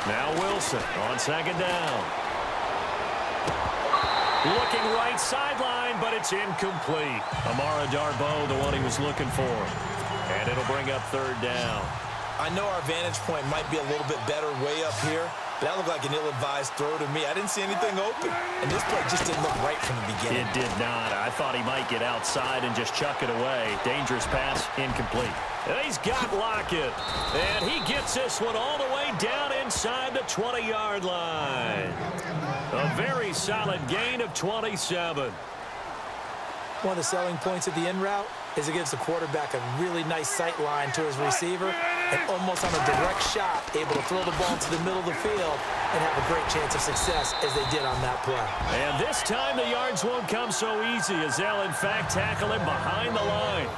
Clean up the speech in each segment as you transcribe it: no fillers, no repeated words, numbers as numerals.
Now Wilson on second down. Looking right sideline, but it's incomplete. Amara Darboh, the one he was looking for. And it'll bring up third down. I know our vantage point might be a little bit better way up here, but that looked like an ill-advised throw to me. I didn't see anything open, and this play just didn't look right from the beginning. It did not. I thought he might get outside and just chuck it away. Dangerous pass, incomplete. And he's got Lockett, and he gets this one all the way down inside the 20-yard line. A very solid gain of 27. One of the selling points of the in route is it gives the quarterback a really nice sight line to his receiver and almost on a direct shot able to throw the ball to the middle of the field and have a great chance of success as they did on that play. And this time the yards won't come so easy as they'll in fact tackle him behind the line.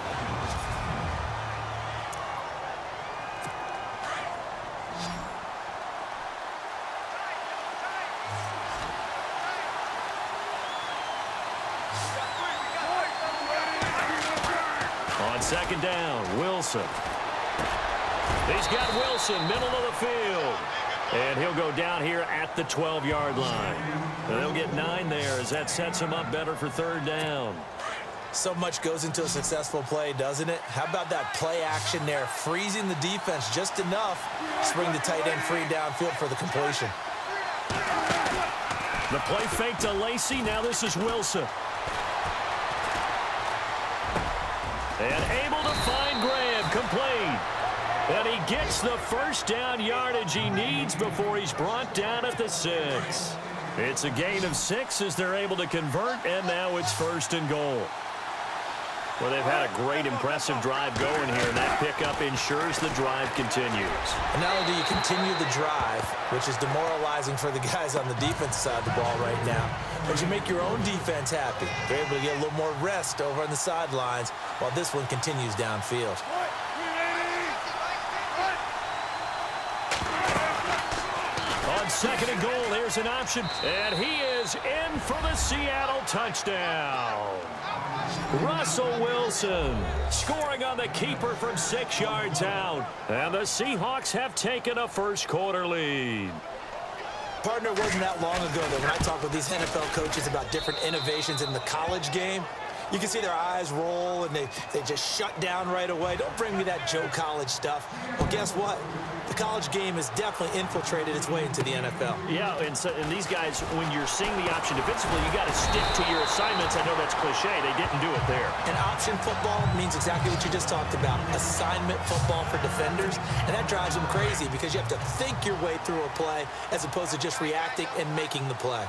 Second down, Wilson. He's got Wilson, middle of the field. And he'll go down here at the 12-yard line. And they'll get 9 there as that sets him up better for third down. So much goes into a successful play, doesn't it? How about that play action there, freezing the defense just enough to bring the tight end free downfield for the completion. The play fake to Lacy. Now this is Wilson. And able to find Graham, complete. And he gets the first down yardage he needs before he's brought down at the 6. It's a gain of 6 as they're able to convert, and now it's first and goal. Well, they've had a great, impressive drive going here, and that pickup ensures the drive continues. And not only do you continue the drive, which is demoralizing for the guys on the defense side of the ball right now, but you make your own defense happy. They're able to get a little more rest over on the sidelines while this one continues downfield. On second and goal, here's an option, and he is in for the Seattle touchdown. Russell Wilson scoring on the keeper from 6 yards out. And the Seahawks have taken a first-quarter lead. Partner, it wasn't that long ago that when I talk with these NFL coaches about different innovations in the college game, you can see their eyes roll and they just shut down right away. Don't bring me that Joe College stuff. Well, guess what? The college game has definitely infiltrated its way into the NFL. Yeah, and these guys, when you're seeing the option defensively, you got to stick to your assignments. I know that's cliche. They didn't do it there. And option football means exactly what you just talked about, assignment football for defenders. And that drives them crazy because you have to think your way through a play as opposed to just reacting and making the play.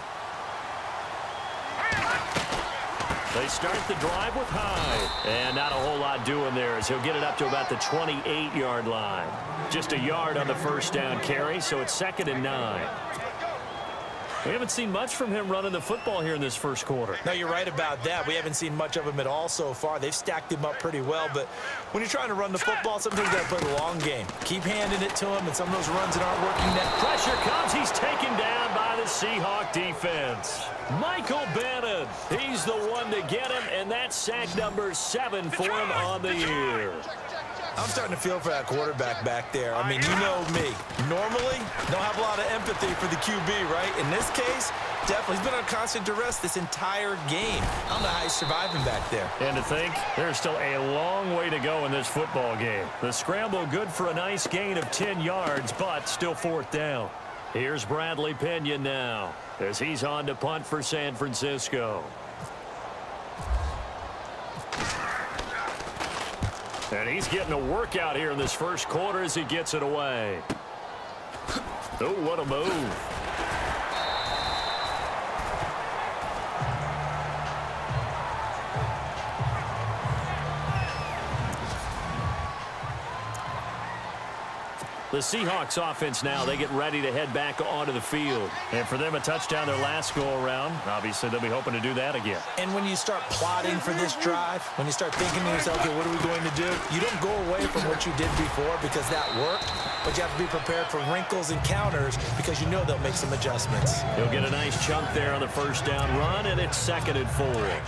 They start the drive with Hyde. And not a whole lot doing there as he'll get it up to about the 28-yard line. Just a yard on the first down carry, so it's 2nd and 9. We haven't seen much from him running the football here in this first quarter. No, you're right about that. We haven't seen much of him at all so far. They've stacked him up pretty well, but when you're trying to run the football, sometimes you got to play the long game. Keep handing it to him, and some of those runs that aren't working net. Pressure comes. He's taken down by the Seahawk defense. Michael Bannon, he's the one to get him, and that's sack number 7 for him on the year. I'm starting to feel for that quarterback back there. I mean, you know me. Normally, don't have a lot of empathy for the QB, right? In this case, definitely. He's been on constant duress this entire game. I don't know how he's surviving back there. And to think, there's still a long way to go in this football game. The scramble good for a nice gain of 10 yards, but still 4th down. Here's Bradley Pena now as he's on to punt for San Francisco. And he's getting a workout here in this first quarter as he gets it away. Oh, what a move. The Seahawks offense now, they get ready to head back onto the field. And for them, a touchdown their last go-around. Obviously, they'll be hoping to do that again. And when you start plotting for this drive, when you start thinking to yourself, okay, what are we going to do? You don't go away from what you did before because that worked, but you have to be prepared for wrinkles and counters because you know they'll make some adjustments. He'll get a nice chunk there on the first down run, and it's 2nd and 4.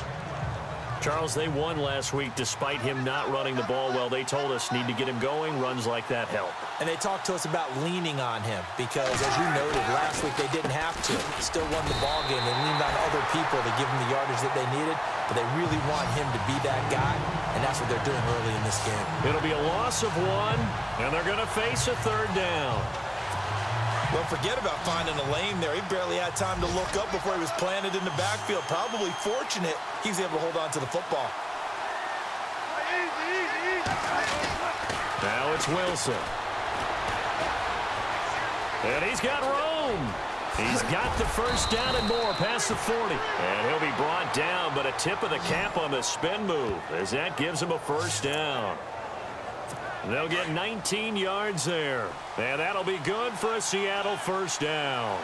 Charles, they won last week despite him not running the ball well. They told us need to get him going. Runs like that help. And they talked to us about leaning on him because, as you noted, last week they didn't have to. Still won the ball game. They leaned on other people to give them the yardage that they needed, but they really want him to be that guy, and that's what they're doing early in this game. It'll be a loss of 1, and they're going to face a 3rd down. Don't forget about finding a lane there. He barely had time to look up before he was planted in the backfield. Probably fortunate he was able to hold on to the football. Now it's Wilson. And he's got room. He's got the first down and more past the 40. And he'll be brought down, but a tip of the cap on the spin move as that gives him a first down. They'll get 19 yards there. And that'll be good for a Seattle first down.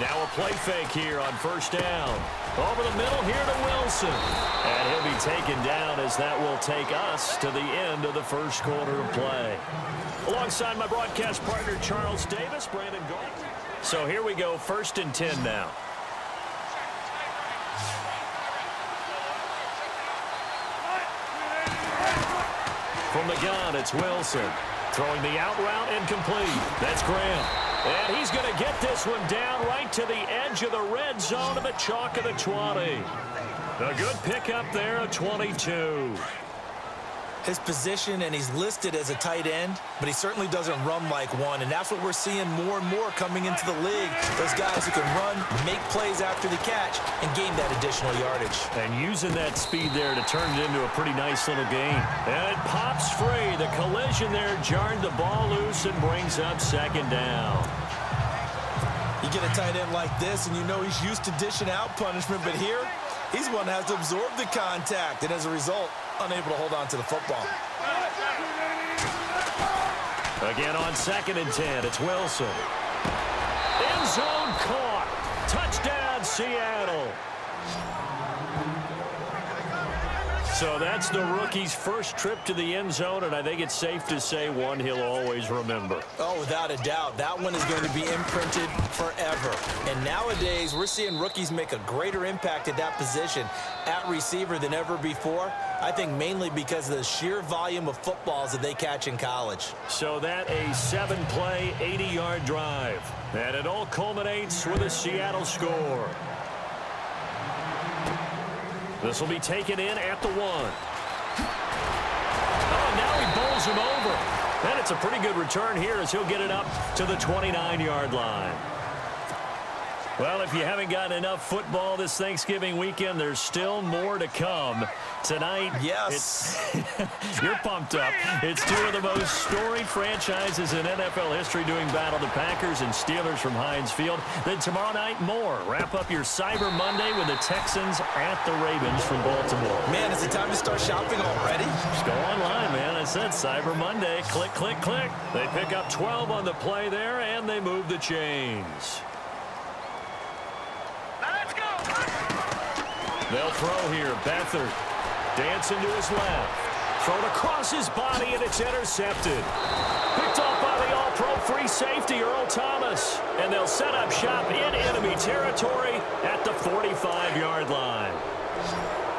Now a play fake here on first down. Over the middle here to Wilson. And he'll be taken down as that will take us to the end of the first quarter of play. Alongside my broadcast partner, Charles Davis, Brandon Gold. So here we go, 1st and 10 now. From the gun, it's Wilson. Throwing the out route incomplete. That's Graham. And he's going to get this one down right to the edge of the red zone of the chalk of the 20. A good pickup there at 22. His position, and he's listed as a tight end, but he certainly doesn't run like one, and that's what we're seeing more and more coming into the league. Those guys who can run, make plays after the catch, and gain that additional yardage. And using that speed there to turn it into a pretty nice little gain. And it pops free. The collision there jarred the ball loose and brings up 2nd down. You get a tight end like this, and you know he's used to dishing out punishment, but here, he's one that has to absorb the contact, and as a result, unable to hold on to the football. Again on 2nd and 10, it's Wilson. End zone caught. Touchdown, Seattle. So that's the rookie's first trip to the end zone, and I think it's safe to say one he'll always remember. Oh, without a doubt. That one is going to be imprinted forever. And nowadays, we're seeing rookies make a greater impact at that position at receiver than ever before. I think mainly because of the sheer volume of footballs that they catch in college. So that a 7-play, 80-yard drive. And it all culminates with a Seattle score. This will be taken in at the 1. Oh, now he bowls him over. And it's a pretty good return here as he'll get it up to the 29-yard line. Well, if you haven't gotten enough football this Thanksgiving weekend, there's still more to come. Tonight, yes, you're pumped up. It's two of the most storied franchises in NFL history doing battle, the Packers and Steelers from Heinz Field. Then tomorrow night, more. Wrap up your Cyber Monday with the Texans at the Ravens from Baltimore. Man, is it time to start shopping already? Just go online, man. I said Cyber Monday. Click, click, click. They pick up 12 on the play there, and they move the chains. They'll throw here. Beathard dancing to his left. Thrown across his body, and it's intercepted. Picked off by the all-pro free safety, Earl Thomas. And they'll set up shop in enemy territory at the 45-yard line.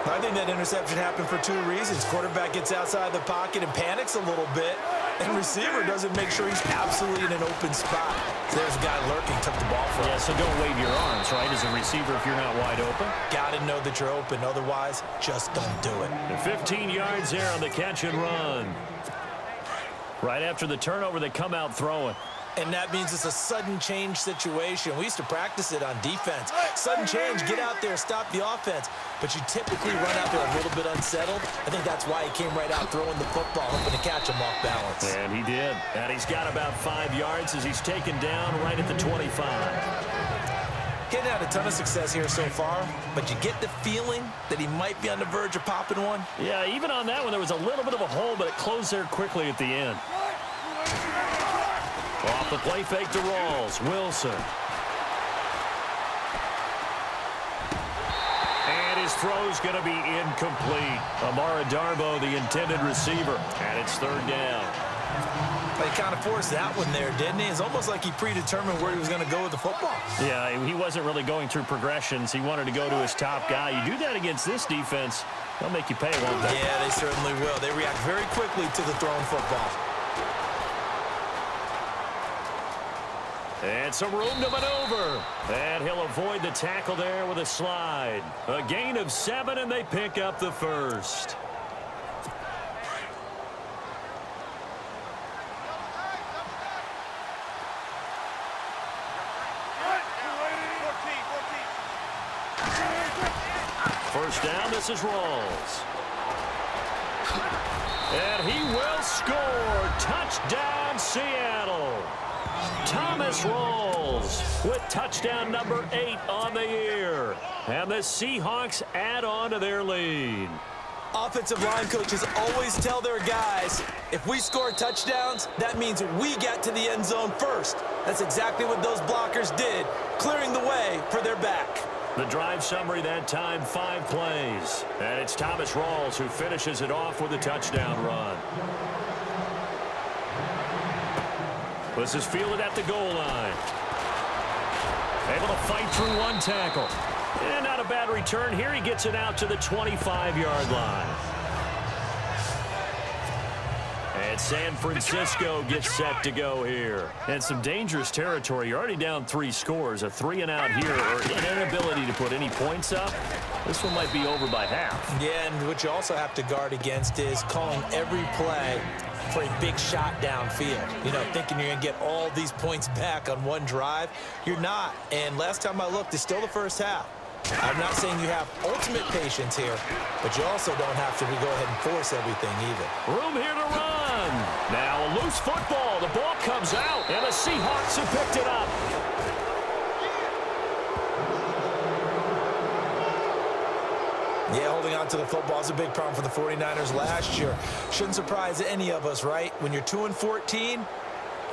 I think that interception happened for two reasons. Quarterback gets outside the pocket and panics a little bit, and receiver doesn't make sure he's absolutely in an open spot. So there's a guy lurking, took the ball from him. Yeah, so don't wave your arms, right, as a receiver if you're not wide open. Got to know that you're open. Otherwise, just don't do it. And 15 yards there on the catch and run. Right after the turnover, they come out throwing. And that means it's a sudden change situation. We used to practice it on defense. Sudden change, get out there, stop the offense. But you typically run out there a little bit unsettled. I think that's why he came right out throwing the football, hoping to catch him off balance. And he did. And he's got about 5 yards as he's taken down right at the 25. He hadn't had a ton of success here so far, but you get the feeling that he might be on the verge of popping one. Yeah, even on that one, there was a little bit of a hole, but it closed there quickly at the end. Off the play fake to Rawls. Wilson. And his throw's going to be incomplete. Amara Darbo, the intended receiver, and it's third down. He kind of forced that one there, didn't he? It's almost like he predetermined where he was going to go with the football. Yeah, he wasn't really going through progressions. He wanted to go to his top guy. You do that against this defense, they'll make you pay, won't they? Yeah, they certainly will. They react very quickly to the thrown football. And some room to maneuver. And he'll avoid the tackle there with a slide. A gain of 7, and they pick up the first. First down, this is Rawls. And he will score. Touchdown, Seattle. Thomas Rawls with touchdown number 8 on the year. And the Seahawks add on to their lead. Offensive line coaches always tell their guys, if we score touchdowns, that means we get to the end zone first. That's exactly what those blockers did, clearing the way for their back. The drive summary that time, 5 plays. And it's Thomas Rawls who finishes it off with a touchdown run. This is fielded at the goal line. Able to fight through one tackle. And not a bad return here. He gets it out to the 25-yard line. And San Francisco gets set to go here. And some dangerous territory. You're already down 3 scores. A 3-and-out here, or an inability to put any points up. This one might be over by half. Yeah, and what you also have to guard against is calling every play for a big shot downfield. You know, thinking you're going to get all these points back on one drive. You're not. And last time I looked, it's still the first half. I'm not saying you have ultimate patience here, but you also don't have to go ahead and force everything either. Room here to run. Now a loose football. The ball comes out, and the Seahawks have picked it up. Yeah, holding on to the football is a big problem for the 49ers last year. Shouldn't surprise any of us, right? When you're 2-14,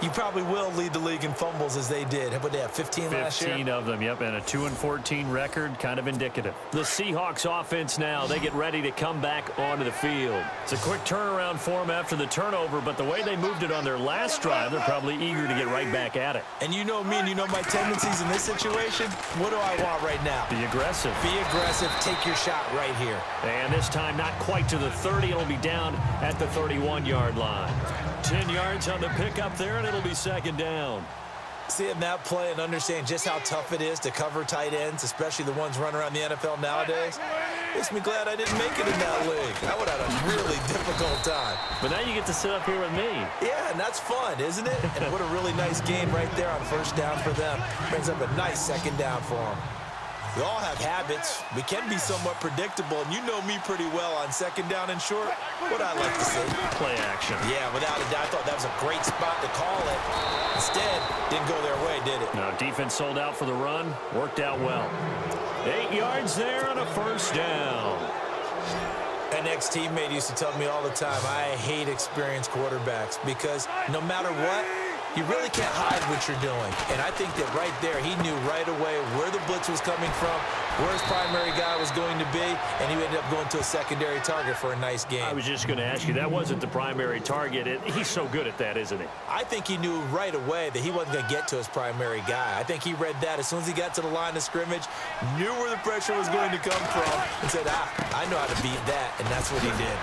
you probably will lead the league in fumbles as they did. What, they have 15 last year? 15 of them, yep, and a 2-14 record, kind of indicative. The Seahawks offense now, they get ready to come back onto the field. It's a quick turnaround for them after the turnover, but the way they moved it on their last drive, they're probably eager to get right back at it. And you know me and you know my tendencies in this situation. What do I want right now? Be aggressive. Be aggressive. Take your shot right here. And this time not quite to the 30. It'll be down at the 31-yard line. 10 yards on the pickup there, and it'll be second down. Seeing that play and understand just how tough it is to cover tight ends, especially the ones running around the NFL nowadays, makes me glad I didn't make it in that league. I would have had a really difficult time. But now you get to sit up here with me. Yeah, and that's fun, isn't it? And what a really nice game right there on first down for them. Brings up a nice second down for them. We all have habits. We can be somewhat predictable, and you know me pretty well on second down and short. What I like to see. Play action. Yeah, without a doubt. I thought that was a great spot to call it. Instead, didn't go their way, did it? No, defense sold out for the run. Worked out well. 8 yards there and a first down. An ex-teammate used to tell me all the time, I hate experienced quarterbacks because no matter what, you really can't hide what you're doing. And I think that right there, he knew right away where the blitz was coming from, where his primary guy was going to be, and he ended up going to a secondary target for a nice game. I was just going to ask you, that wasn't the primary target. He's so good at that, isn't he? I think he knew right away that he wasn't going to get to his primary guy. I think he read that as soon as he got to the line of scrimmage, knew where the pressure was going to come from, and said, I know how to beat that, and that's what he did.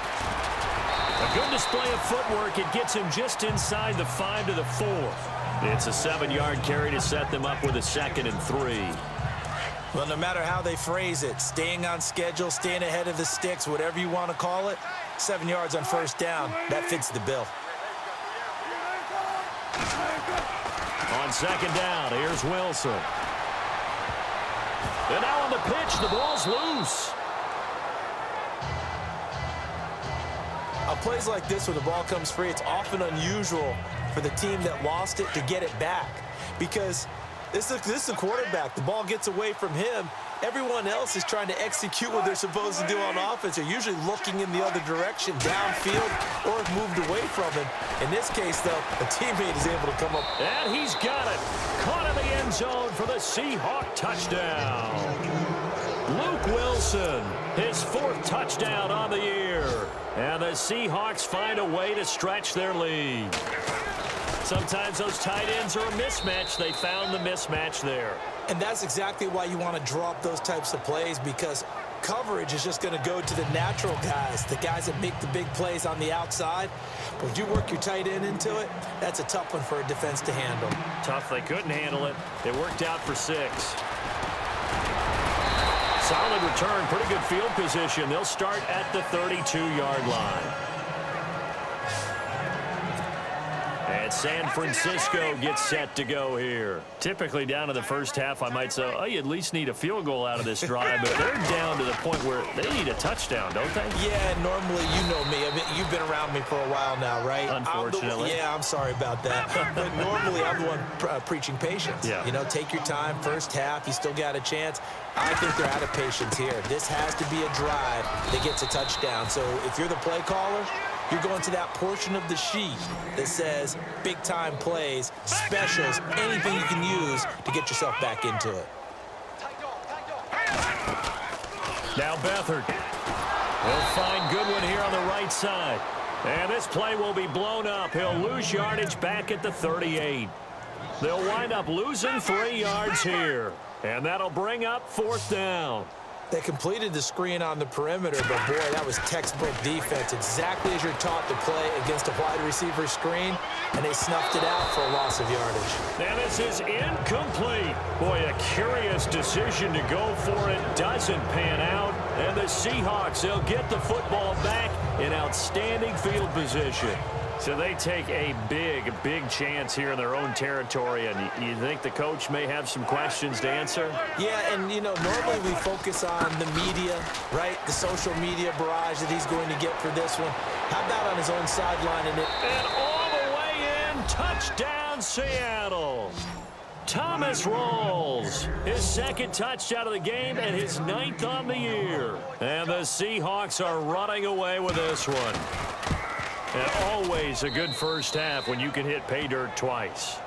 A good display of footwork. It gets him just inside the 5 to the 4. It's a 7-yard carry to set them up with a 2nd and 3. Well, no matter how they phrase it, staying on schedule, staying ahead of the sticks, whatever you want to call it, 7 yards on first down, that fits the bill. On second down, here's Wilson. And now on the pitch, the ball's loose. Plays like this where the ball comes free, it's often unusual for the team that lost it to get it back because This is the quarterback. The ball gets away from him. Everyone else is trying to execute what they're supposed to do on offense. They're usually looking in the other direction, downfield, or have moved away from him. In this case, though, a teammate is able to come up. And he's got it. Caught in the end zone for the Seahawk touchdown. Luke Wilson, his 4th touchdown on the year. And the Seahawks find a way to stretch their lead. Sometimes those tight ends are a mismatch. They found the mismatch there. And that's exactly why you want to draw up those types of plays, because coverage is just going to go to the natural guys, the guys that make the big plays on the outside. But if you work your tight end into it, that's a tough one for a defense to handle. Tough. They couldn't handle it. It worked out for 6. Solid return. Pretty good field position. They'll start at the 32-yard line. And San Francisco gets set to go here. Typically down to the first half, I might say, oh, you at least need a field goal out of this drive. But they're down to the point where they need a touchdown, don't they? Yeah, normally, you know me. I mean, you've been around me for a while now, right? Unfortunately. I'm sorry about that. But normally, I'm the one preaching patience. Yeah. You know, take your time. First half, you still got a chance. I think they're out of patience here. This has to be a drive that gets a touchdown. So if you're the play caller, you're going to that portion of the sheet that says big-time plays, specials, anything you can use to get yourself back into it. Now Beathard. He'll find Goodwin here on the right side. And this play will be blown up. He'll lose yardage back at the 38. They'll wind up losing 3 yards here. And that'll bring up 4th down. They completed the screen on the perimeter, but boy, that was textbook defense. Exactly as you're taught to play against a wide receiver screen, and they snuffed it out for a loss of yardage. Now this is incomplete. Boy, a curious decision to go for it. Doesn't pan out. And the Seahawks, they'll get the football back in outstanding field position. So they take a big chance here in their own territory, and you think the coach may have some questions to answer? Yeah, and, you know, normally we focus on the media, right? The social media barrage that he's going to get for this one. How about on his own sideline? And all the way in, touchdown Seattle. Thomas Rawls, his 2nd touchdown of the game and his 9th on the year. And the Seahawks are running away with this one. And always a good first half when you can hit pay dirt twice.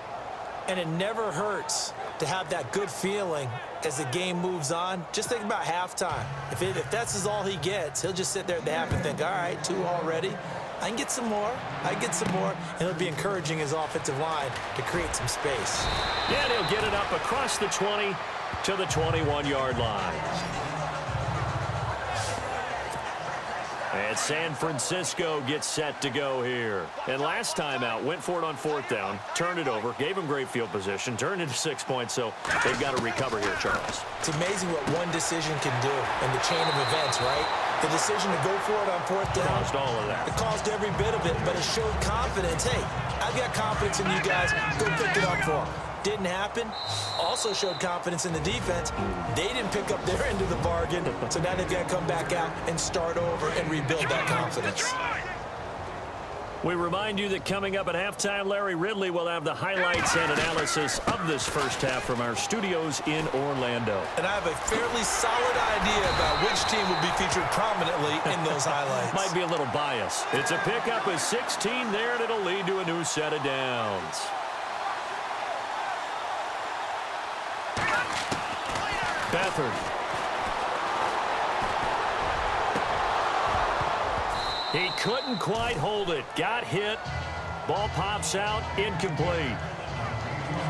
And it never hurts to have that good feeling as the game moves on. Just think about halftime. If that's all he gets, he'll just sit there at the half and think, all right, 2 already. I can get some more. And it'll be encouraging his offensive line to create some space. Yeah, and he'll get it up across the 20 to the 21-yard line. And San Francisco gets set to go here. And last time out, went for it on 4th down, turned it over, gave him great field position, turned into 6 points, so they've got to recover here, Charles. It's amazing what one decision can do in the chain of events, right? The decision to go for it on 4th down. Caused all of that. It caused every bit of it, but it showed confidence. Hey, I've got confidence in you guys. Go pick it up for them. Didn't happen. Also showed confidence in the defense. They didn't pick up their end of the bargain, so now they've got to come back out and start over and rebuild that confidence. We remind you that coming up at halftime, Larry Ridley will have the highlights and analysis of this first half from our studios in Orlando. And I have a fairly solid idea about which team will be featured prominently in those highlights. Might be a little bias. It's a pickup of 16 there, and it'll lead to a new set of downs. Beathard. He couldn't quite hold it. Got hit. Ball pops out. Incomplete.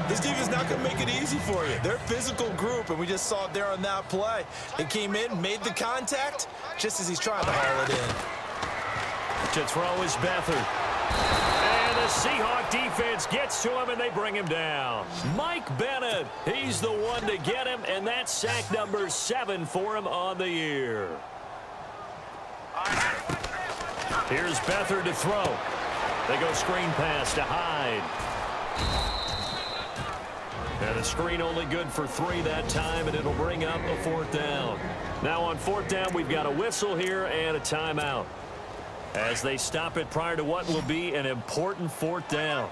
This defense is not going to make it easy for you. They're a physical group, and we just saw it there on that play. He came in, made the contact, just as he's trying to haul it in. To throw is Beathard. And the Seahawk defense gets to him, and they bring him down. Mike Bennett, he's the one to get him, and that's sack number 7 for him on the year. Here's Beathard to throw. They go screen pass to Hyde. And the screen only good for 3 that time, and it'll bring up a 4th down. Now on 4th down, we've got a whistle here and a timeout, as they stop it prior to what will be an important 4th down.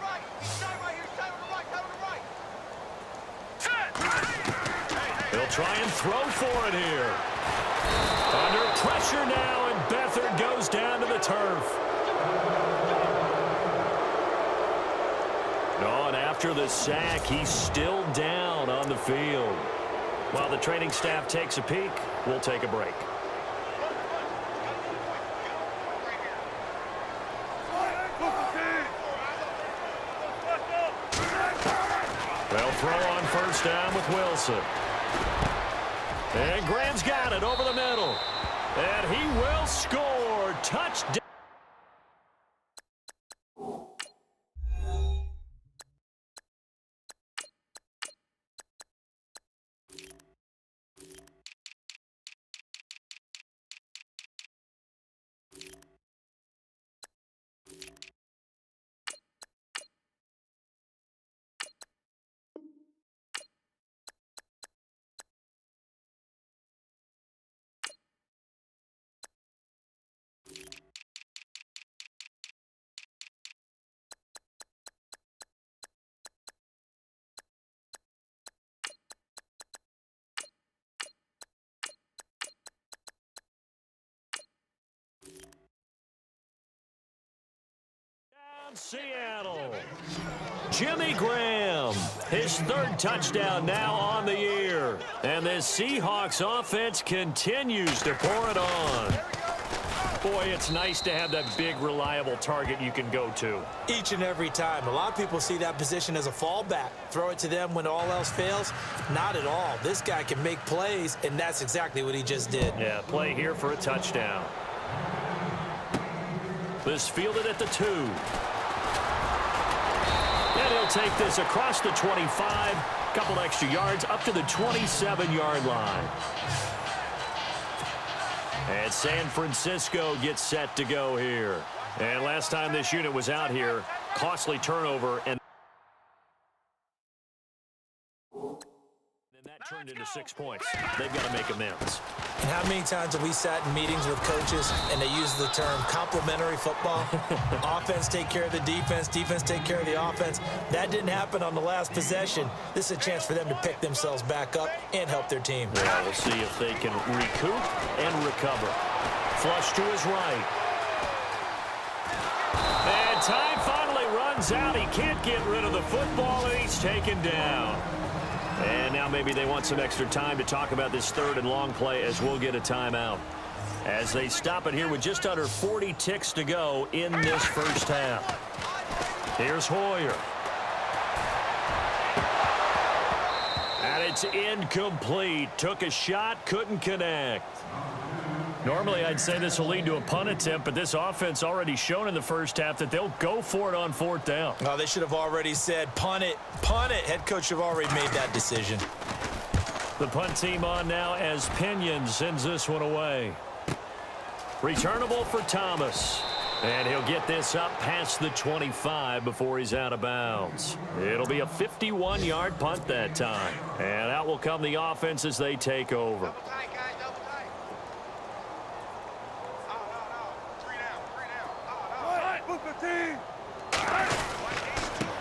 try and throw for it here. Under pressure now, and Beathard goes down to the turf. Oh, and after the sack, he's still down on the field. While the training staff takes a peek, we'll take a break. They'll throw on first down with Wilson. And Graham's got it over the middle. And he will score. Touchdown. Seattle. Jimmy Graham, his third touchdown now on the year. And this Seahawks offense continues to pour it on. Boy, it's nice to have that big, reliable target you can go to. Each and every time. A lot of people see that position as a fallback. Throw it to them when all else fails. Not at all. This guy can make plays, and that's exactly what he just did. Yeah, play here for a touchdown. This fielded at the 2. And he'll take this across the 25, couple extra yards up to the 27-yard line. And San Francisco gets set to go here. And last time this unit was out here, costly turnover, and then that turned into 6 points. They've got to make amends. And how many times have we sat in meetings with coaches and they use the term complementary football? Offense take care of the defense, defense take care of the offense. That didn't happen on the last possession. This is a chance for them to pick themselves back up and help their team. Yeah, we'll see if they can recoup and recover. Flush to his right. And time finally runs out. He can't get rid of the football, and he's taken down. And now maybe they want some extra time to talk about this third and long play as we'll get a timeout. As they stop it here with just under 40 ticks to go in this first half. Here's Hoyer. And it's incomplete. Took a shot, couldn't connect. Normally, I'd say this will lead to a punt attempt, but this offense already shown in the first half that they'll go for it on fourth down. Oh, they should have already said, punt it, punt it. Head coach should have already made that decision. The punt team on now as Pinion sends this one away. Returnable for Thomas. And he'll get this up past the 25 before he's out of bounds. It'll be a 51-yard punt that time. And out will come the offense as they take over.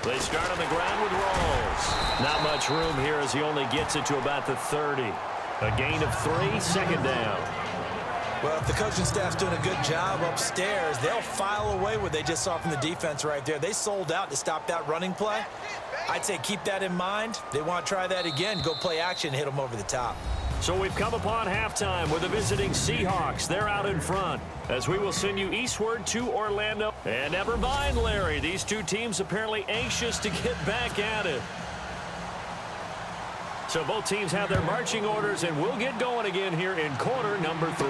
They start on the ground with Rawls. Not much room here as he only gets it to about the 30. A gain of 3, second down. Well, if the coaching staff's doing a good job upstairs, they'll file away what they just saw from the defense right there. They sold out to stop that running play. I'd say keep that in mind. They want to try that again, go play action, hit them over the top. So we've come upon halftime with the visiting Seahawks. They're out in front as we will send you eastward to Orlando. And never mind, Larry, these two teams apparently anxious to get back at it. So both teams have their marching orders, and we'll get going again here in quarter number 3.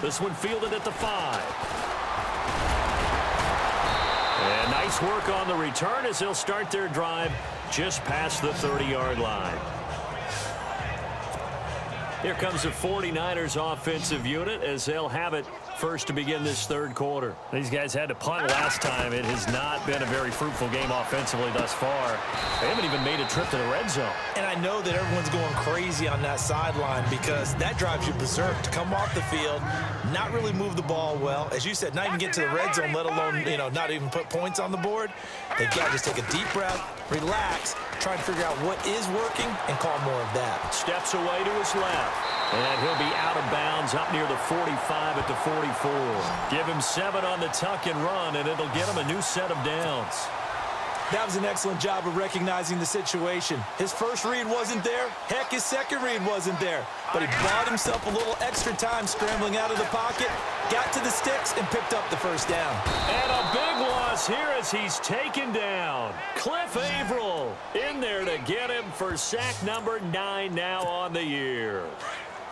This one fielded at the 5. And nice work on the return as they'll start their drive just past the 30-yard line. Here comes the 49ers offensive unit as they'll have it first to begin this third quarter. These guys had to punt last time. It has not been a very fruitful game offensively thus far. They haven't even made a trip to the red zone. And I know that everyone's going crazy on that sideline because that drives you berserk to come off the field, not really move the ball well. As you said, not even get to the red zone, let alone, not even put points on the board. They've got to just take a deep breath, relax, trying to figure out what is working and call more of that. Steps away to his left. And he'll be out of bounds up near the 45 at the 44. Give him 7 on the tuck and run, and it'll get him a new set of downs. That was an excellent job of recognizing the situation. His first read wasn't there. Heck, his second read wasn't there. But he bought himself a little extra time scrambling out of the pocket, got to the sticks, and picked up the first down. And a big loss here as he's taken down. Cliff Averill in there to get him for sack number 9 now on the year.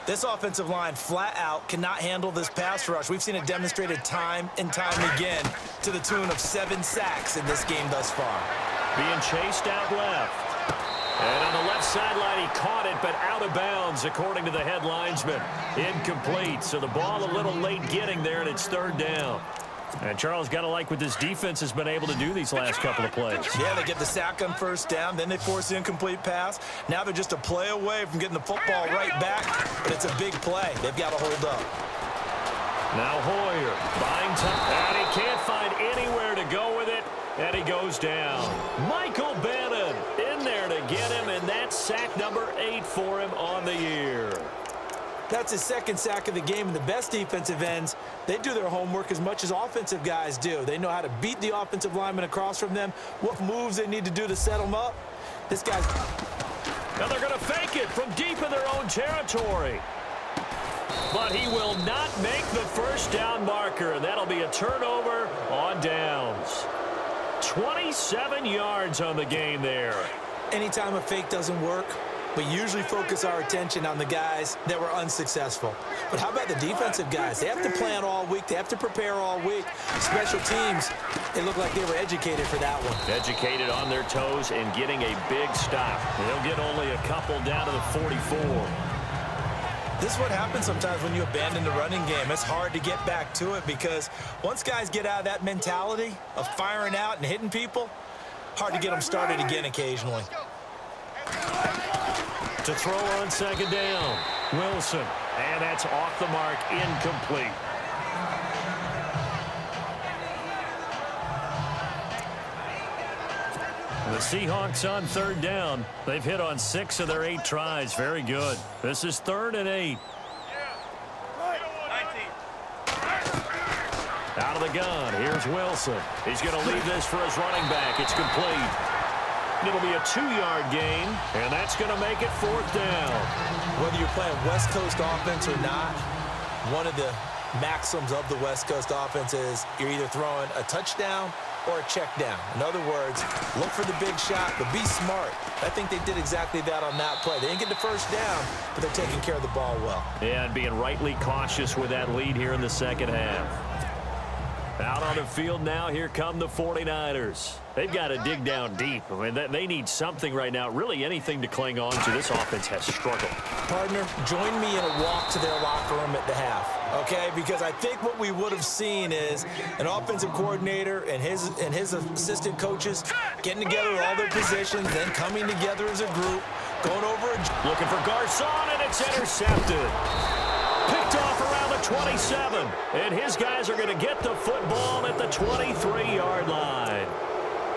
This offensive line flat out cannot handle this pass rush. We've seen it demonstrated time and time again to the tune of 7 sacks in this game thus far. Being chased out left. And on the left sideline, he caught it, but out of bounds, according to the head linesman. Incomplete, so the ball a little late getting there, and it's 3rd down. And Charles, got to like what this defense has been able to do these last couple of plays. Yeah, they get the sack on first down, then they force the incomplete pass. Now they're just a play away from getting the football right back, but it's a big play. They've got to hold up. Now Hoyer buying time, and he can't find anywhere to go with it, and he goes down. Michael Bannon in there to get him, and that's sack number 8 for him on the year. That's his 2nd sack of the game, and the best defensive ends, they do their homework as much as offensive guys do. They know how to beat the offensive lineman across from them, what moves they need to do to set them up. This guy's... Now they're going to fake it from deep in their own territory. But he will not make the first down marker, and that'll be a turnover on downs. 27 yards on the game there. Anytime a fake doesn't work, we usually focus our attention on the guys that were unsuccessful. But how about the defensive guys? They have to plan all week. They have to prepare all week. Special teams, they look like they were educated for that one. Educated on their toes and getting a big stop. They'll get only a couple down to the 44. This is what happens sometimes when you abandon the running game. It's hard to get back to it because once guys get out of that mentality of firing out and hitting people, hard to get them started again occasionally. To throw on 2nd down, Wilson. And that's off the mark, incomplete. The Seahawks on 3rd down. They've hit on 6 of their 8 tries. Very good. This is 3rd and 8. Out of the gun, here's Wilson. He's going to leave this for his running back. It's complete. It'll be a 2-yard gain, and that's going to make it 4th down. Whether you're playing West Coast offense or not, one of the maxims of the West Coast offense is you're either throwing a touchdown or a check down. In other words, look for the big shot, but be smart. I think they did exactly that on that play. They didn't get the first down, but they're taking care of the ball well. Yeah, and being rightly cautious with that lead here in the 2nd half. Out on the field now, here come the 49ers. They've got to dig down deep. I mean, they need something right now, really anything to cling on to. This offense has struggled. Partner, join me in a walk to their locker room at the half, okay? Because I think what we would have seen is an offensive coordinator and his assistant coaches getting together with all their positions, then coming together as a group, going over looking for Garcon, and it's intercepted. Picked off around the 27, and his guys are going to get the football at the 23-yard line.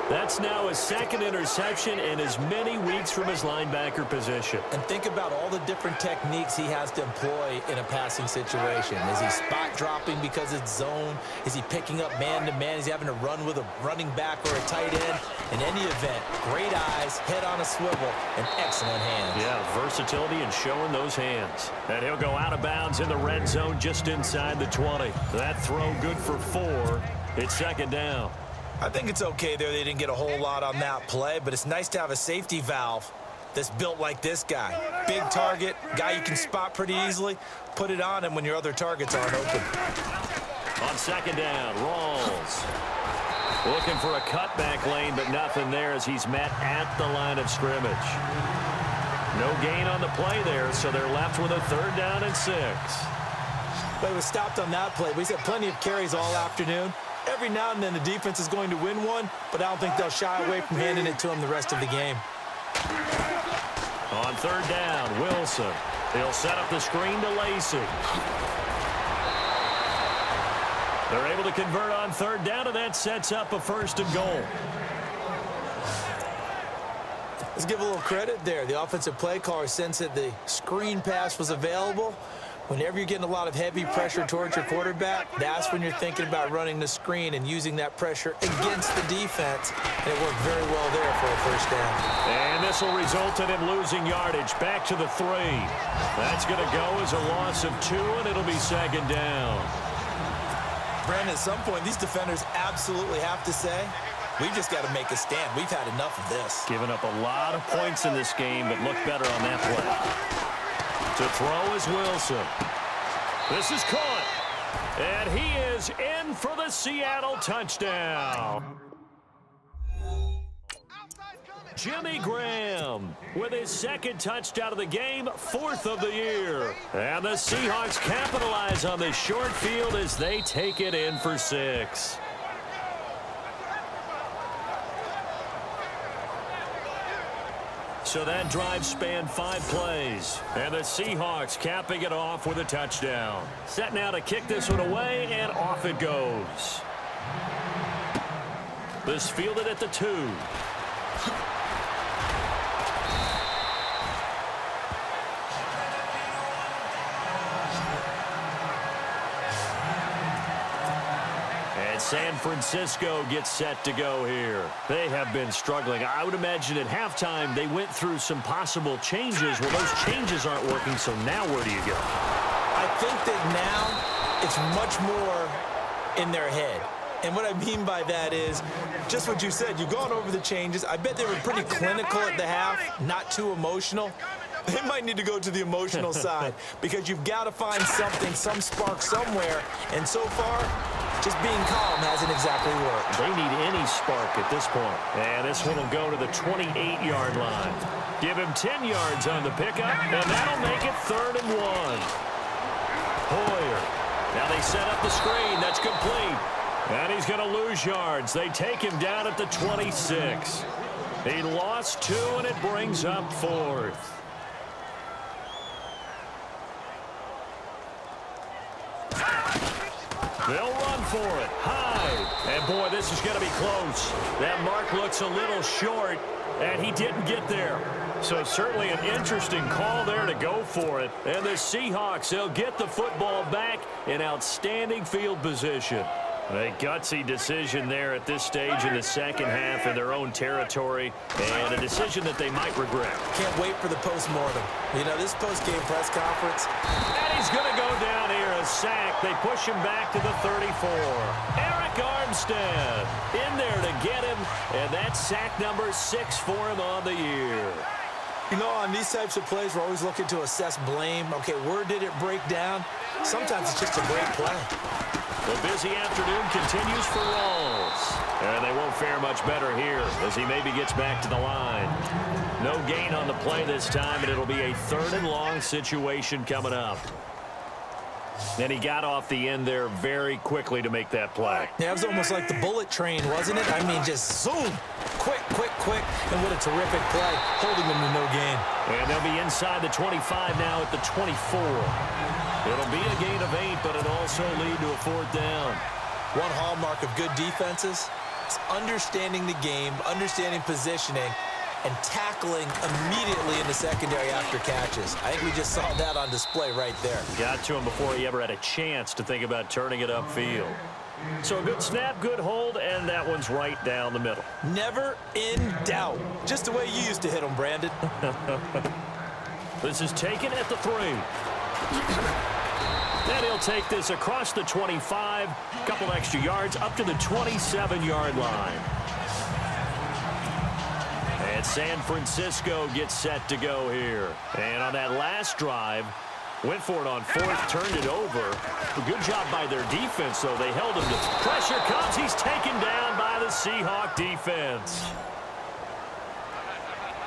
That's now his 2nd interception in as many weeks from his linebacker position. And think about all the different techniques he has to employ in a passing situation. Is he spot dropping because it's zone? Is he picking up man-to-man? Is he having to run with a running back or a tight end? In any event, great eyes, head on a swivel, and excellent hands. Yeah, versatility and showing those hands. And he'll go out of bounds in the red zone just inside the 20. That throw good for 4. It's 2nd down. I think it's okay there. They didn't get a whole lot on that play, but it's nice to have a safety valve that's built like this guy. Big target, guy you can spot pretty easily. Put it on him when your other targets aren't open. On 2nd down, Rawls. Looking for a cutback lane, but nothing there as he's met at the line of scrimmage. No gain on the play there, so they're left with a 3rd down and 6. But it was stopped on that play. We've had plenty of carries all afternoon. Every now and then the defense is going to win one, but I don't think they'll shy away from handing it to him the rest of the game. On 3rd down, Wilson. He'll set up the screen to Lacey. They're able to convert on 3rd down, and that sets up a 1st and goal. Let's give a little credit there. The offensive play caller sensed that the screen pass was available. Whenever you're getting a lot of heavy pressure towards your quarterback, that's when you're thinking about running the screen and using that pressure against the defense. And it worked very well there for a first down. And this will result in him losing yardage. Back to the 3. That's going to go as a loss of 2, and it'll be second down. Brandon, at some point, these defenders absolutely have to say, we've just got to make a stand. We've had enough of this. Giving up a lot of points in this game, but look better on that play. To throw is Wilson. This is caught. And he is in for the Seattle touchdown. Jimmy Graham with his second touchdown of the game, 4th of the year. And the Seahawks capitalize on this short field as they take it in for 6. So that drive spanned 5 plays. And the Seahawks capping it off with a touchdown. Set now to kick this one away, and off it goes. This fielded at the 2. San Francisco gets set to go here. They have been struggling. I would imagine at halftime they went through some possible changes. Well, those changes aren't working, so now where do you go? I think that now it's much more in their head. And what I mean by that is just what you said. You've gone over the changes. I bet they were pretty clinical at the half, not too emotional. They might need to go to the emotional side because you've got to find something, some spark somewhere. And so far, just being calm hasn't exactly worked. They need any spark at this point. And this one will go to the 28-yard line. Give him 10 yards on the pickup, and that'll make it 3rd and 1. Hoyer. Now they set up the screen. That's complete. And he's going to lose yards. They take him down at the 26. He lost 2, and it brings up 4th. They'll run for it. High. And, boy, this is going to be close. That mark looks a little short, and he didn't get there. So certainly an interesting call there to go for it. And the Seahawks, they'll get the football back in outstanding field position. A gutsy decision there at this stage in the second half in their own territory, and a decision that they might regret. Can't wait for the postmortem. You know, this post-game press conference. And he's going to go down here, a sack. They push him back to the 34. Eric Armstead in there to get him, and that's sack number 6 for him on the year. You know, on these types of plays, we're always looking to assess blame. Okay, where did it break down? Sometimes it's just a great play. The busy afternoon continues for Rawls. And they won't fare much better here as he maybe gets back to the line. No gain on the play this time, and it'll be a 3rd and long situation coming up. And he got off the end there very quickly to make that play. Yeah, it was almost like the bullet train, wasn't it? I mean, just zoom. Quick, quick, quick. And what a terrific play, holding them to no gain. And they'll be inside the 25 now at the 24. It'll be a gain of 8, but it'll also lead to a 4th down. One hallmark of good defenses is understanding the game, understanding positioning, and tackling immediately in the secondary after catches. I think we just saw that on display right there. Got to him before he ever had a chance to think about turning it upfield. So a good snap, good hold, and that one's right down the middle. Never in doubt. Just the way you used to hit them, Brandon. This is taken at the 3. Then he'll take this across the 25, couple extra yards up to the 27-yard line. And San Francisco gets set to go here. And on that last drive, went for it on 4th, turned it over. A good job by their defense, though. They held him to pressure comes. He's taken down by the Seahawk defense.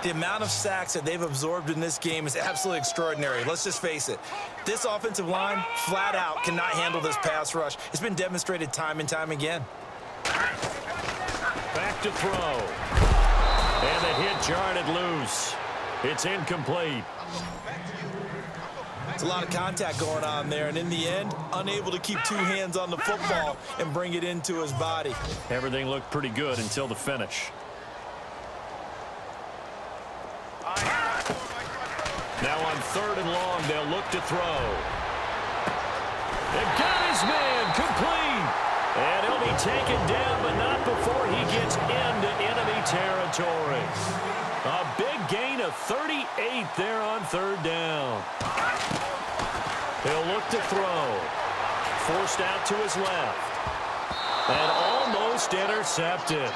The amount of sacks that they've absorbed in this game is absolutely extraordinary. Let's just face it. This offensive line, flat out, cannot handle this pass rush. It's been demonstrated time and time again. Back to throw. And the hit jarred it loose. It's incomplete. It's a lot of contact going on there, and in the end, unable to keep 2 hands on the football and bring it into his body. Everything looked pretty good until the finish. third and long. They'll look to throw. They got his man complete. And he'll be taken down, but not before he gets into enemy territory. A big gain of 38 there on third down. He'll look to throw. Forced out to his left. And almost intercepted.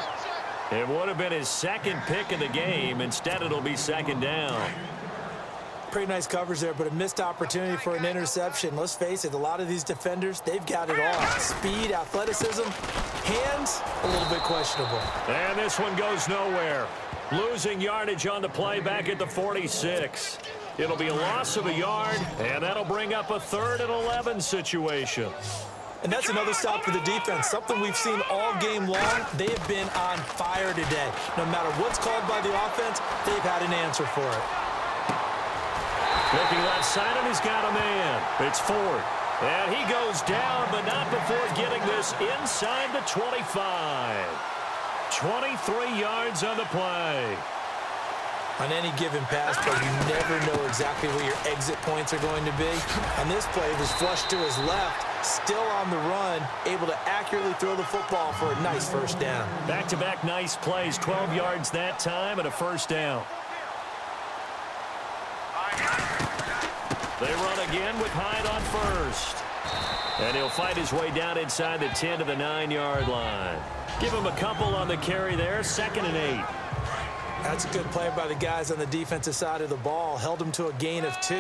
It would have been his second pick of the game. Instead, it'll be second down. Pretty nice coverage there, but a missed opportunity for an interception. Let's face it, a lot of these defenders, they've got it all. Speed, athleticism, hands, a little bit questionable. And this one goes nowhere. Losing yardage on the play back at the 46. It'll be a loss of a yard, and that'll bring up a 3rd and 11 situation. And that's another stop for the defense, something we've seen all game long. They have been on fire today. No matter what's called by the offense, they've had an answer for it. Looking left side, and he's got a man. It's Ford. And he goes down, but not before getting this inside the 25. 23 yards on the play. On any given pass play, you never know exactly where your exit points are going to be. On this play, it was flushed to his left, still on the run, able to accurately throw the football for a nice first down. Back-to-back nice plays, 12 yards that time and a first down. They run again with Hyde on first. And he'll fight his way down inside the 10 to the 9-yard line. Give him a couple on the carry there, 2nd and 8. That's a good play by the guys on the defensive side of the ball. Held him to a gain of 2.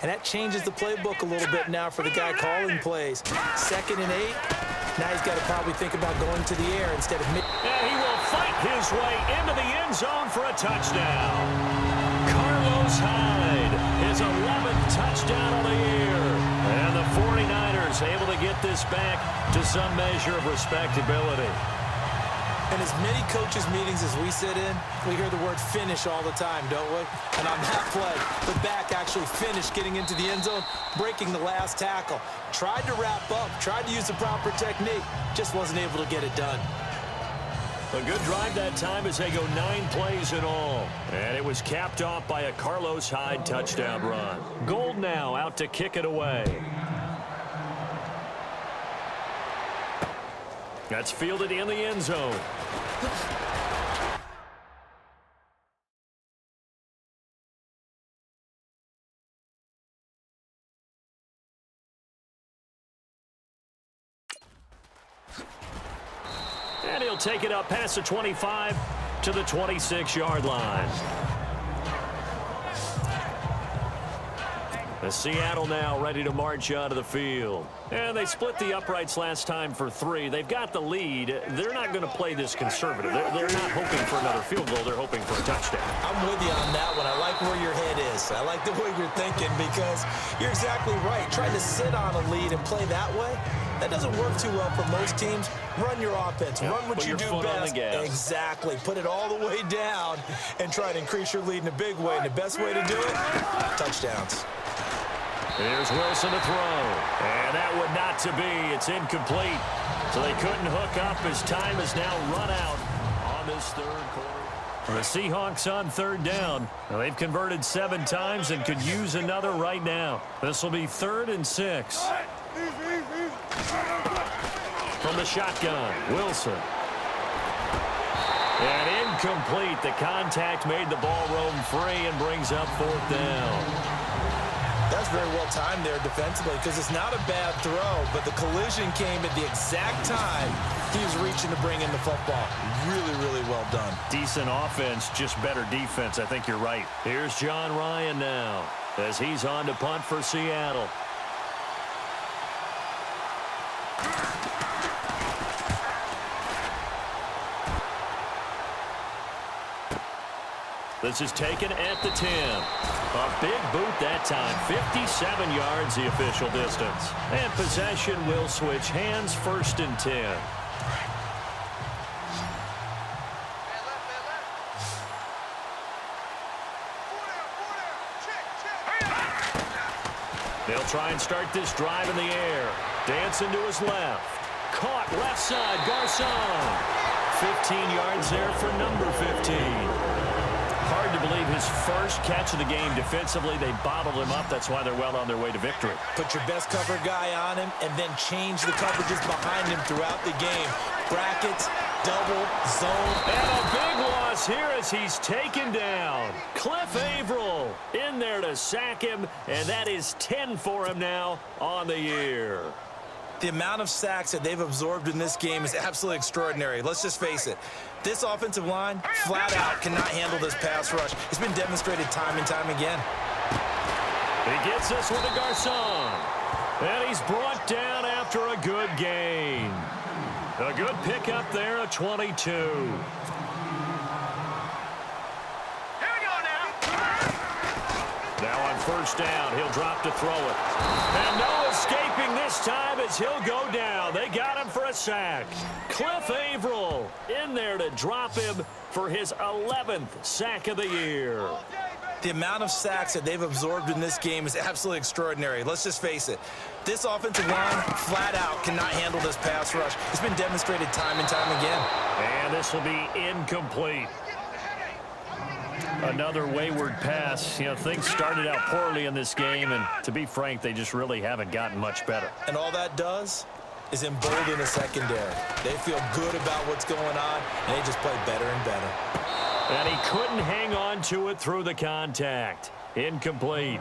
And that changes the playbook a little bit now for the guy calling plays. 2nd and 8. Now he's got to probably think about going to the air instead of mid. And he will fight his way into the end zone for a touchdown. Carlos Hyde, his 11th touchdown of the year. And the 49ers able to get this back to some measure of respectability. In as many coaches' meetings as we sit in, we hear the word finish all the time, don't we? And on that play, the back actually finished getting into the end zone, breaking the last tackle. Tried to wrap up, tried to use the proper technique, just wasn't able to get it done. A good drive that time as they go 9 plays in all. And it was capped off by a Carlos Hyde touchdown run. Gold now out to kick it away. That's fielded in the end zone. And he'll take it up past the 25 to the 26-yard line. The Seattle now ready to march onto the field. And they split the uprights last time for 3. They've got the lead. They're not going to play this conservative. They're not hoping for another field goal. They're hoping for a touchdown. I'm with you on that one. I like where your head is. I like the way you're thinking because you're exactly right. Trying to sit on a lead and play that way, that doesn't work too well for most teams. Run your offense. Run what you do best. Exactly. Put it all the way down and try to increase your lead in a big way. And the best way to do it, touchdowns. Here's Wilson to throw. And that would not to be. It's incomplete. So they couldn't hook up as time is now run out on this third quarter. The Seahawks on third down. Now they've converted 7 times and could use another right now. This will be 3rd and 6. From the shotgun, Wilson. And incomplete. The contact made the ball roam free and brings up 4th down. That's very well timed there defensively because it's not a bad throw, but the collision came at the exact time he was reaching to bring in the football. Really, really well done. Decent offense, just better defense. I think you're right. Here's John Ryan now as he's on to punt for Seattle. This is taken at the 10. A big boot that time. 57 yards the official distance. And possession will switch hands, 1st and 10. They'll try and start this drive in the air. Dancing to his left. Caught left side, Garcon. 15 yards there for number 15. Hard to believe, his first catch of the game defensively. They bottled him up. That's why they're well on their way to victory. Put your best cover guy on him and then change the coverages behind him throughout the game. Brackets, double, zone. And a big loss here as he's taken down. Cliff Averill in there to sack him, and that is 10 for him now on the year. The amount of sacks that they've absorbed in this game is absolutely extraordinary. Let's just face it. This offensive line, flat out, cannot handle this pass rush. It's been demonstrated time and time again. He gets this one to Garcon. And he's brought down after a good gain. A good pickup there, a 22. Now on first down, he'll drop to throw it. And no escaping this time as he'll go down. They got him for a sack. Cliff Averill in there to drop him for his 11th sack of the year. The amount of sacks that they've absorbed in this game is absolutely extraordinary. Let's just face it. This offensive line, flat out, cannot handle this pass rush. It's been demonstrated time and time again. And this will be incomplete. Another wayward pass. You know, things started out poorly in this game, and to be frank, they just really haven't gotten much better. And all that does is embolden the secondary. They feel good about what's going on, and they just play better and better. And he couldn't hang on to it through the contact. Incomplete.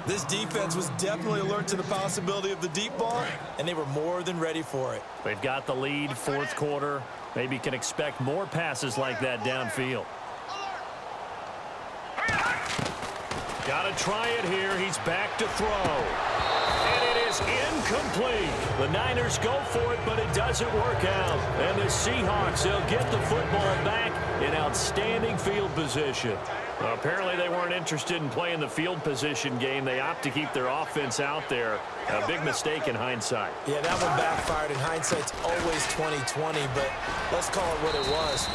This defense was definitely alert to the possibility of the deep ball, and they were more than ready for it. They've got the lead, fourth quarter. Maybe can expect more passes like that downfield. Got to try it here. He's back to throw. And it is incomplete. The Niners go for it, but it doesn't work out. And the Seahawks, they'll get the football back in outstanding field position. Well, apparently they weren't interested in playing the field position game. They opt to keep their offense out there. A big mistake in hindsight. Yeah, that one backfired. In hindsight's always 20/20, but let's call it what it was.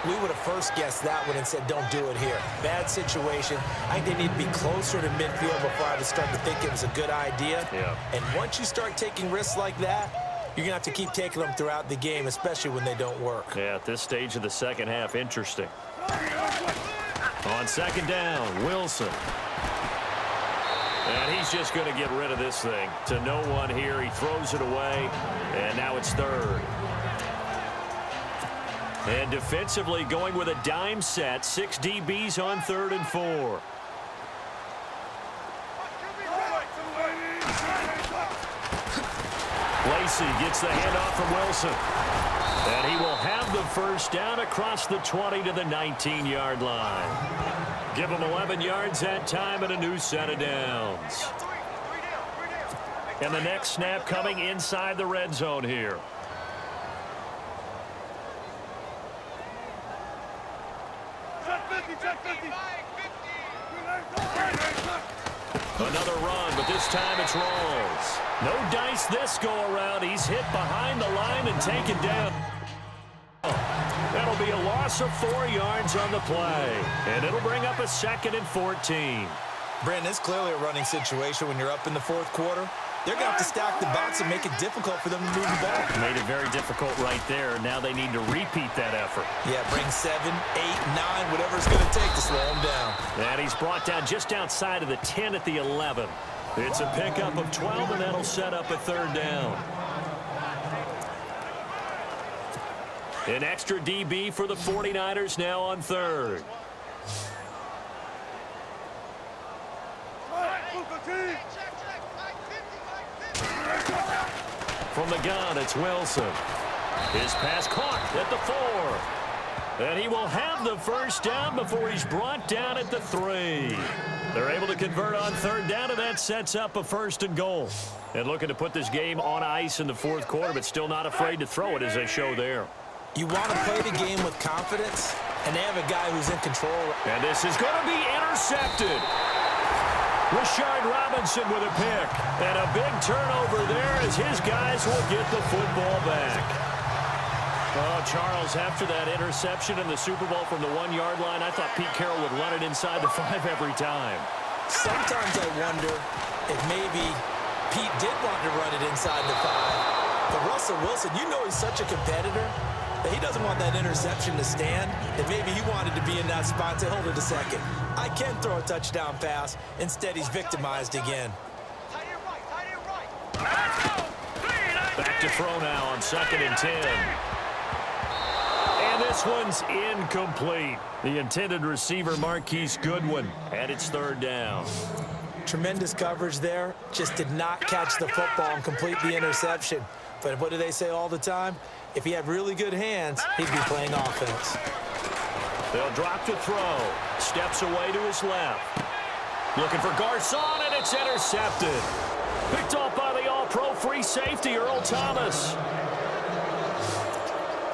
We would have first guessed that one and said, don't do it here. Bad situation. I think they need to be closer to midfield before I would start to think it was a good idea. Yeah. And once you start taking risks like that, you're going to have to keep taking them throughout the game, especially when they don't work. Yeah, at this stage of the second half, interesting. On second down, Wilson. And he's just going to get rid of this thing. To no one here. He throws it away, and now it's third. And defensively going with a dime set. 6 DBs on 3rd and 4. Lacey gets the handoff from Wilson. And he will have the first down across the 20 to the 19-yard line. Give him 11 yards that time and a new set of downs. And the next snap coming inside the red zone here. Another run, but this time it's Rawls. No dice this go around. He's hit behind the line and taken down. That'll be a loss of 4 yards on the play. And it'll bring up a 2nd and 14. Brandon, it's clearly a running situation when you're up in the fourth quarter. They're going to have to stack the box and make it difficult for them to move the ball. Made it very difficult right there. Now they need to repeat that effort. Yeah, bring 7, 8, 9, whatever it's going to take to slow him down. And he's brought down just outside of the 10 at the 11. It's a pickup of 12, and that'll set up a 3rd down. An extra DB for the 49ers now on 3rd. From the gun, it's Wilson. His pass caught at the 4. And he will have the first down before he's brought down at the 3. They're able to convert on 3rd down, and that sets up a 1st and goal. And looking to put this game on ice in the 4th quarter, but still not afraid to throw it as they show there. You want to play the game with confidence, and they have a guy who's in control. And this is going to be intercepted. Rashard Robinson with a pick. And a big turnover there as his guys will get the football back. Oh, Charles, after that interception in the Super Bowl from the 1-yard line, I thought Pete Carroll would run it inside the 5 every time. Sometimes I wonder if maybe Pete did want to run it inside the 5. But Russell Wilson, you know he's such a competitor. He doesn't want that interception to stand, and maybe he wanted to be in that spot and say, hold it a second. I can throw a touchdown pass. Instead, he's victimized again. Back to throw now on 2nd and 10. And this one's incomplete. The intended receiver, Marquise Goodwin, and it's 3rd down. Tremendous coverage there. Just did not catch the football and complete the interception. But what do they say all the time? If he had really good hands, he'd be playing offense. They'll drop to throw. Steps away to his left. Looking for Garcon, and it's intercepted. Picked off by the all-pro free safety, Earl Thomas.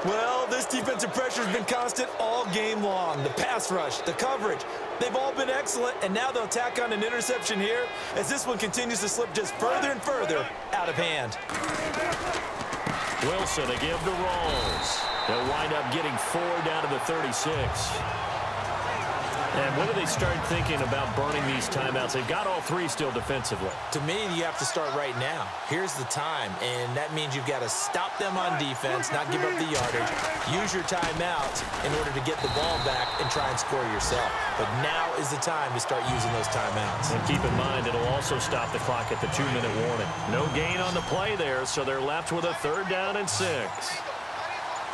Well, this defensive pressure has been constant all game long. The pass rush, the coverage, they've all been excellent, and now they'll tack on an interception here as this one continues to slip just further and further out of hand. Wilson to give to Rolls. They'll wind up getting 4 down to the 36. And when do they start thinking about burning these timeouts? They've got all 3 still defensively. To me, you have to start right now. Here's the time, and that means you've got to stop them on defense, not give up the yardage, use your timeouts in order to get the ball back and try and score yourself. But now is the time to start using those timeouts. And keep in mind, it'll also stop the clock at the 2-minute warning. No gain on the play there, so they're left with a 3rd down and 6.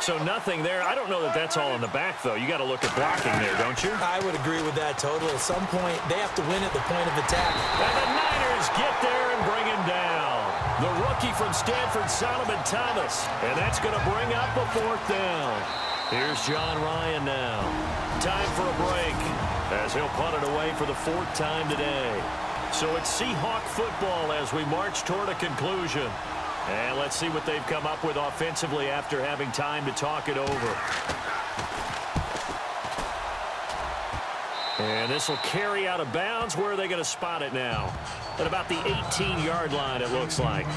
So nothing there. I don't know that that's all in the back, though. You got to look at blocking there, don't you? I would agree with that totally. At some point, they have to win at the point of attack. And the Niners get there and bring him down. The rookie from Stanford, Solomon Thomas. And that's going to bring up a 4th down. Here's John Ryan now. Time for a break as he'll punt it away for the 4th time today. So it's Seahawk football as we march toward a conclusion. And let's see what they've come up with offensively after having time to talk it over. And this will carry out of bounds. Where are they going to spot it now? At about the 18-yard line, it looks like.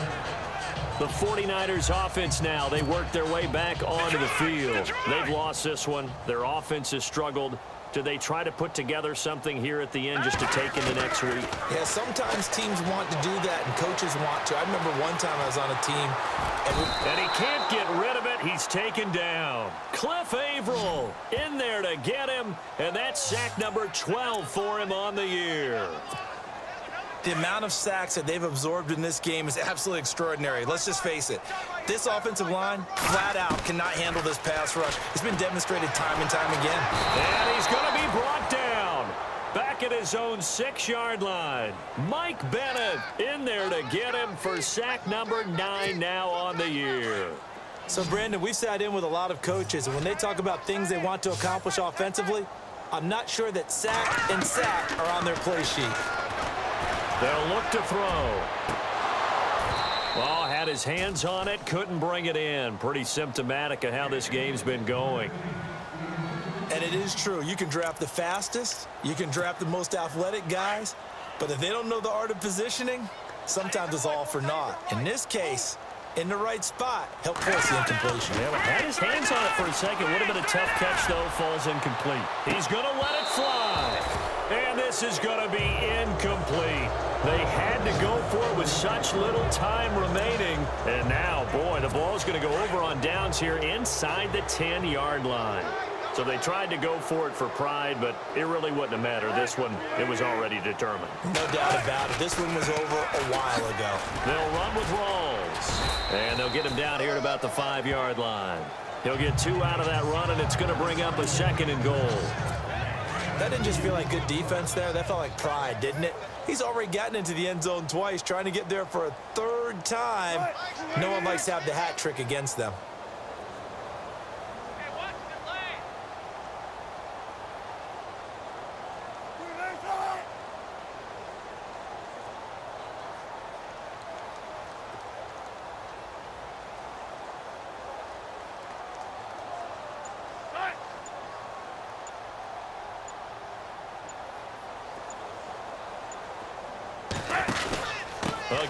The 49ers offense now, they work their way back onto the field. They've lost this one. Their offense has struggled. Do they try to put together something here at the end just to take into next week? Yeah, sometimes teams want to do that and coaches want to. I remember one time I was on a team. And he can't get rid of it. He's taken down. Cliff Averill in there to get him. And that's sack number 12 for him on the year. The amount of sacks that they've absorbed in this game is absolutely extraordinary. Let's just face it. This offensive line, flat out, cannot handle this pass rush. It's been demonstrated time and time again. And he's going to be brought down. Back at his own 6-yard line. Mike Bennett in there to get him for sack number 9 now on the year. So, Brandon, we've sat in with a lot of coaches, and when they talk about things they want to accomplish offensively, I'm not sure that sack and sack are on their play sheet. They'll look to throw. Well, had his hands on it, couldn't bring it in. Pretty symptomatic of how this game's been going. And it is true. You can draft the fastest. You can draft the most athletic guys. But if they don't know the art of positioning, sometimes it's all for naught. In this case, in the right spot, help force the incompletion. Yeah, but had his hands on it for a second. Would have been a tough catch, though. Falls incomplete. He's going to let it fly. And this is going to be incomplete. They had to go for it with such little time remaining. And now, boy, the ball's going to go over on downs here inside the 10-yard line. So they tried to go for it for pride, but it really wouldn't have mattered. This one, it was already determined. No doubt about it. This one was over a while ago. They'll run with Rawls. And they'll get him down here at about the 5-yard line. He'll get 2 out of that run, and it's going to bring up a 2nd and goal. That didn't just feel like good defense there. That felt like pride, didn't it? He's already gotten into the end zone twice, trying to get there for a 3rd time. No one likes to have the hat trick against them.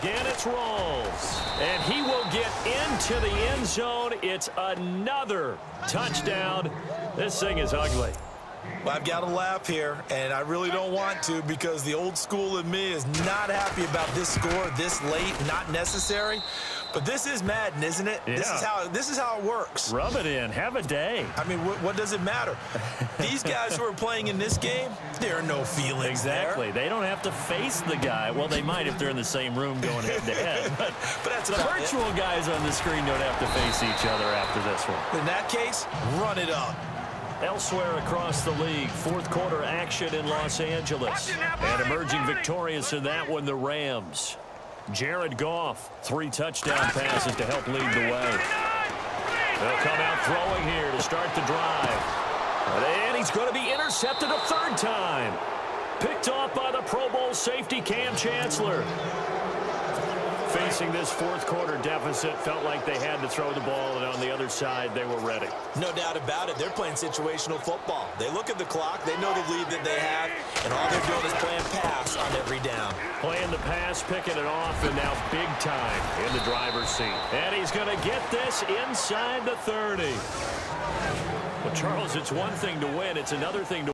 Again, it's Rawls. And he will get into the end zone. It's another touchdown. This thing is ugly. Well, I've got to laugh here, and I really don't want to because the old school in me is not happy about this score this late, not necessary. But this is Madden, isn't it? Yeah. This is how it works. Rub it in. Have a day. I mean, what does it matter? These guys who are playing in this game, there are no feelings Exactly. there. They don't have to face the guy. Well, they might if they're in the same room going head-to-head. But that's the about virtual guys on the screen don't have to face each other after this one. In that case, run it up. Elsewhere across the league, fourth quarter action in Los Angeles. And emerging victorious in that one, the Rams. Jared Goff, 3 touchdown passes to help lead the way. They'll come out throwing here to start the drive. And he's going to be intercepted a third time. Picked off by the Pro Bowl safety Cam Chancellor. Facing this fourth quarter deficit, felt like they had to throw the ball, and on the other side, they were ready. No doubt about it. They're playing situational football. They look at the clock. They know the lead that they have, and all they're doing is playing pass on every down. Playing the pass, picking it off, and now big time in the driver's seat. And he's going to get this inside the 30. Well, Charles, it's one thing to win. It's another thing to